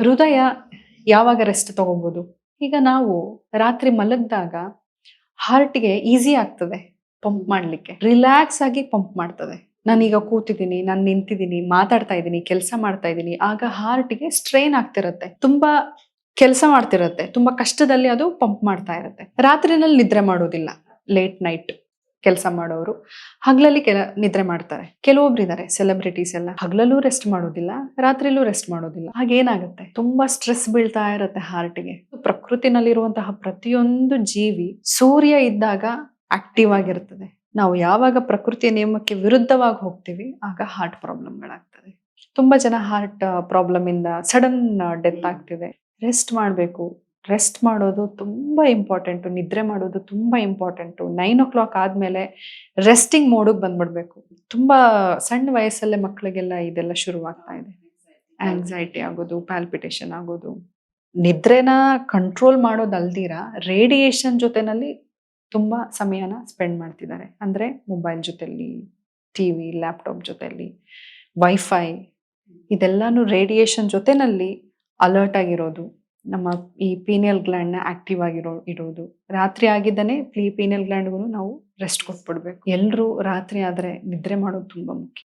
ಹೃದಯ ಯಾವಾಗ ರೆಸ್ಟ್ ತಗೋಬಹುದು? ಈಗ ನಾವು ರಾತ್ರಿ ಮಲಗಿದಾಗ ಹಾರ್ಟ್‌ಗೆ ಈಸಿ ಆಗ್ತದೆ ಪಂಪ್ ಮಾಡ್ಲಿಕ್ಕೆ. ರಿಲ್ಯಾಕ್ಸ್ ಆಗಿ ಪಂಪ್ ಮಾಡ್ತದೆ. ನಾನೀಗ ಕೂತಿದ್ದೀನಿ, ನಾನು ನಿಂತಿದ್ದೀನಿ, ಮಾತಾಡ್ತಾ ಇದ್ದೀನಿ, ಕೆಲಸ ಮಾಡ್ತಾ ಇದ್ದೀನಿ. ಆಗ ಹಾರ್ಟ್‌ಗೆ ಸ್ಟ್ರೈನ್ ಆಗ್ತಿರತ್ತೆ. ತುಂಬಾ ಕೆಲಸ ಮಾಡ್ತಿರತ್ತೆ. ತುಂಬಾ ಕಷ್ಟದಲ್ಲಿ ಅದು ಪಂಪ್ ಮಾಡ್ತಾ ಇರತ್ತೆ. ರಾತ್ರಿನಲ್ಲಿ ನಿದ್ರೆ ಮಾಡೋದಿಲ್ಲ. ಲೇಟ್ ನೈಟ್ ಕೆಲಸ ಮಾಡೋರು ಹಗಲಲ್ಲಿ ನಿದ್ರೆ ಮಾಡ್ತಾರೆ. ಕೆಲವೊಬ್ರಿದ್ದಾರೆ ಸೆಲೆಬ್ರಿಟೀಸ್ ಎಲ್ಲ ಹಗಲಲ್ಲೂ ರೆಸ್ಟ್ ಮಾಡೋದಿಲ್ಲ, ರಾತ್ರಿಲೂ ರೆಸ್ಟ್ ಮಾಡೋದಿಲ್ಲ. ಹಾಗೇನಾಗುತ್ತೆ? ತುಂಬಾ ಸ್ಟ್ರೆಸ್ ಬೀಳ್ತಾ ಇರತ್ತೆ ಹಾರ್ಟ್‌ಗೆ. ಪ್ರಕೃತಿನಲ್ಲಿರುವಂತಹ ಪ್ರತಿಯೊಂದು ಜೀವಿ ಸೂರ್ಯ ಇದ್ದಾಗ ಆಕ್ಟಿವ್ ಆಗಿರ್ತದೆ. ನಾವು ಯಾವಾಗ ಪ್ರಕೃತಿಯ ನಿಯಮಕ್ಕೆ ವಿರುದ್ಧವಾಗಿ ಹೋಗ್ತೀವಿ ಆಗ ಹಾರ್ಟ್ ಪ್ರಾಬ್ಲಮ್‌ಗಳಾಗ್ತದೆ. ತುಂಬಾ ಜನ ಹಾರ್ಟ್ ಪ್ರಾಬ್ಲಮ್ ಇಂದ ಸಡನ್ ಡೆತ್ ಆಗ್ತಿದೆ. ರೆಸ್ಟ್ ಮಾಡಬೇಕು. ರೆಸ್ಟ್ ಮಾಡೋದು ತುಂಬಾ ಇಂಪಾರ್ಟೆಂಟು. ನಿದ್ರೆ ಮಾಡೋದು ತುಂಬಾ ಇಂಪಾರ್ಟೆಂಟು. 9:00 ಆದ್ಮೇಲೆ ರೆಸ್ಟಿಂಗ್ ಮೋಡ್‌ಗೆ ಬಂದ್ಬಿಡ್ಬೇಕು. ತುಂಬಾ ಸಣ್ಣ ವಯಸ್ಸಲ್ಲೇ ಮಕ್ಕಳಿಗೆಲ್ಲ ಇದೆಲ್ಲ ಶುರುವಾಗ್ತಾ ಇದೆ. ಆಂಕ್ಸೈಟಿ ಆಗೋದು, ಪಾಲ್ಪಿಟೇಷನ್ ಆಗೋದು. ನಿದ್ರೆನ ಕಂಟ್ರೋಲ್ ಮಾಡೋದಲ್ದಿರ ರೇಡಿಯೇಷನ್ ಜೊತೆನಲ್ಲಿ ತುಂಬಾ ಸಮಯನ ಸ್ಪೆಂಡ್ ಮಾಡ್ತಿದ್ದಾರೆ. ಅಂದ್ರೆ ಮೊಬೈಲ್ ಜೊತೆಲಿ, ಟಿವಿ, ಲ್ಯಾಪ್‌ಟಾಪ್ ಜೊತೆಲಿ, ವೈಫೈ ಇದೆಲ್ಲಾನು ರೇಡಿಯೇಷನ್ ಜೊತೆನಲ್ಲಿ ಅಲರ್ಟ್ ಆಗಿರೋದು. ನಮ್ಮ ಈ ಪೀನಿಯಲ್ ಗ್ಲ್ಯಾಂಡ್‌ನ ಆಕ್ಟಿವ್ ಇರೋದು. ರಾತ್ರಿ ಆಗಿದ್ದಾನೆ ಪೀನಿಯಲ್ ಗ್ಲ್ಯಾಂಡ್‌ಗೂ ನಾವು ರೆಸ್ಟ್ ಕೊಟ್ಬಿಡ್ಬೇಕು. ಎಲ್ರೂ ರಾತ್ರಿ ಆದ್ರೆ ನಿದ್ರೆ ಮಾಡೋದು ತುಂಬಾ ಮುಖ್ಯ.